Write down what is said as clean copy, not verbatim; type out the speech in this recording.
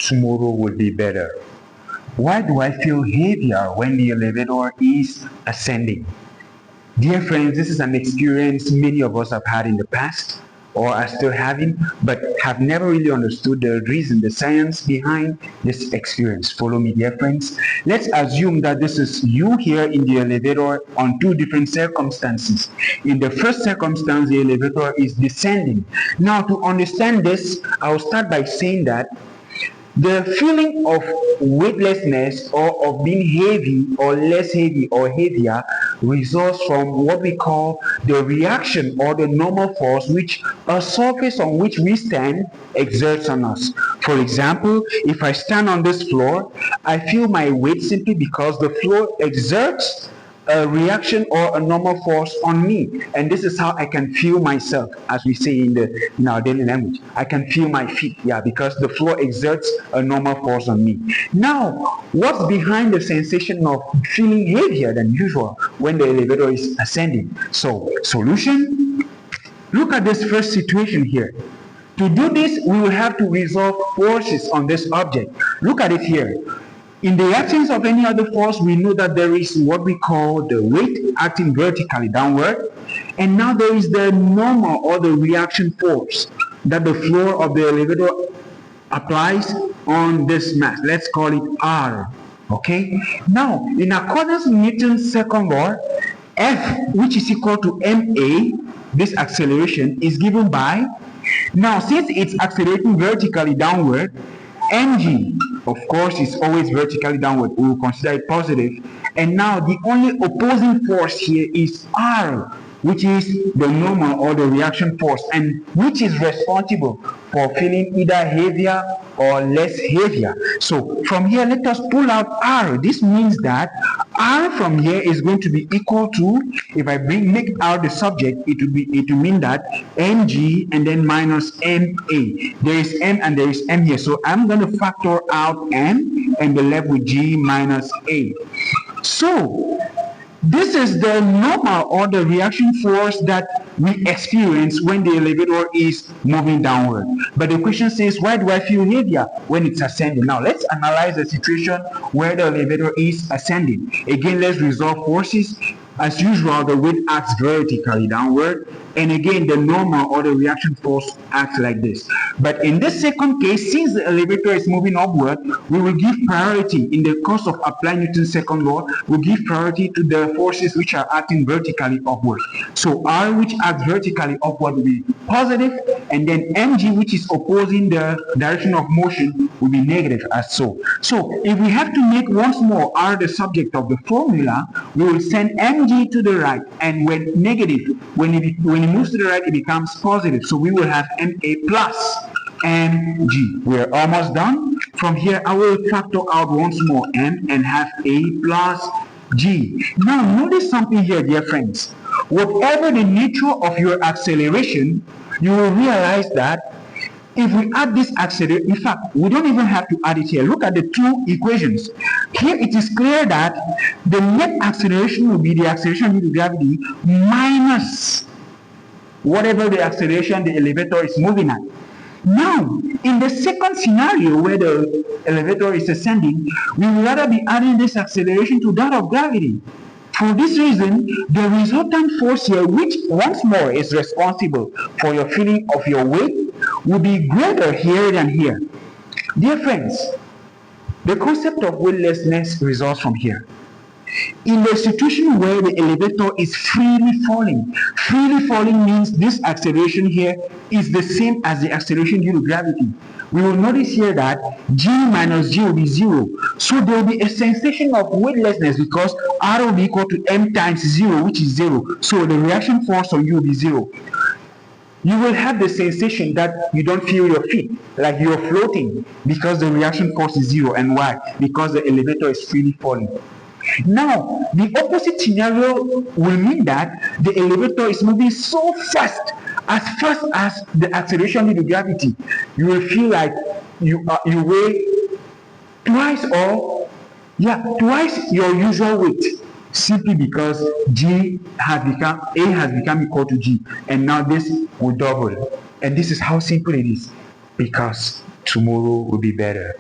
tomorrow will be better. Why do I feel heavier when the elevator is ascending? Dear friends, this is an experience many of us have had in the past or are still having, but have never really understood the reason, the science behind this experience. Follow me, dear friends. Let's assume that this is you here in the elevator on two different circumstances. In the first circumstance, the elevator is descending. Now, to understand this, I'll start by saying that the feeling of weightlessness or of being heavy or less heavy or heavier results from what we call the reaction or the normal force which a surface on which we stand exerts on us. For example, if I stand on this floor, I feel my weight simply because the floor exerts a reaction or a normal force on me, and this is how I can feel myself, as we say in our daily language. I can feel my feet, because the floor exerts a normal force on me. Now, what's behind the sensation of feeling heavier than usual when the elevator is ascending? So, solution: look at this first situation here. To do this, we will have to resolve forces on this object. Look at it here. In the absence of any other force, we know that there is what we call the weight acting vertically downward, and now there is the normal or the reaction force that the floor of the elevator applies on this mass. Let's call it R. Okay? Now, in accordance with Newton's second law, F, which is equal to ma, this acceleration is given by, now since it's accelerating vertically downward, mg, of course, is always vertically downward. We will consider it positive. And now the only opposing force here is R, which is the normal or the reaction force, and which is responsible for feeling either heavier or less heavier. So from here, let us pull out R. This means that R from here is going to be equal to, if I make out the subject, it will mean that mg and then minus ma. There is m and there is m here, so I'm going to factor out m and be left with g minus a. So this is the normal or the reaction force that we experience when the elevator is moving downward. But the question says, why do I feel heavier when it's ascending? Now, let's analyze the situation where the elevator is ascending. Again, let's resolve forces. As usual, the weight acts vertically downward, and again, the normal or the reaction force acts like this. But in this second case, since the elevator is moving upward, we will give priority, in the course of applying Newton's second law, we'll give priority to the forces which are acting vertically upward. So R, which acts vertically upward, will be positive, and then mg, which is opposing the direction of motion, will be negative as so. So if we have to make once more R the subject of the formula, we will send mg to the right, and when negative, when it moves to the right, it becomes positive. So we will have ma plus mg. We're almost done. From here, I will factor out once more m and have a plus g. Now notice something here, dear friends. Whatever the nature of your acceleration, you will realize that if we add this acceleration, in fact, we don't even have to add it here. Look at the two equations. Here it is clear that the net acceleration will be the acceleration due to gravity minus whatever the acceleration the elevator is moving at. Now, in the second scenario where the elevator is ascending, we will rather be adding this acceleration to that of gravity. For this reason, the resultant force here, which once more is responsible for your feeling of your weight, will be greater here than here. Dear friends, the concept of weightlessness results from here. In the situation where the elevator is freely falling means this acceleration here is the same as the acceleration due to gravity. We will notice here that g minus g will be 0. So there will be a sensation of weightlessness because R will be equal to m times 0, which is 0. So the reaction force on you will be 0. You will have the sensation that you don't feel your feet, like you're floating, because the reaction force is 0. And why? Because the elevator is freely falling. Now, the opposite scenario will mean that the elevator is moving so fast as the acceleration due to gravity. You will feel like you weigh twice your usual weight, simply because A has become equal to G, and now this will double. And this is how simple it is, because tomorrow will be better.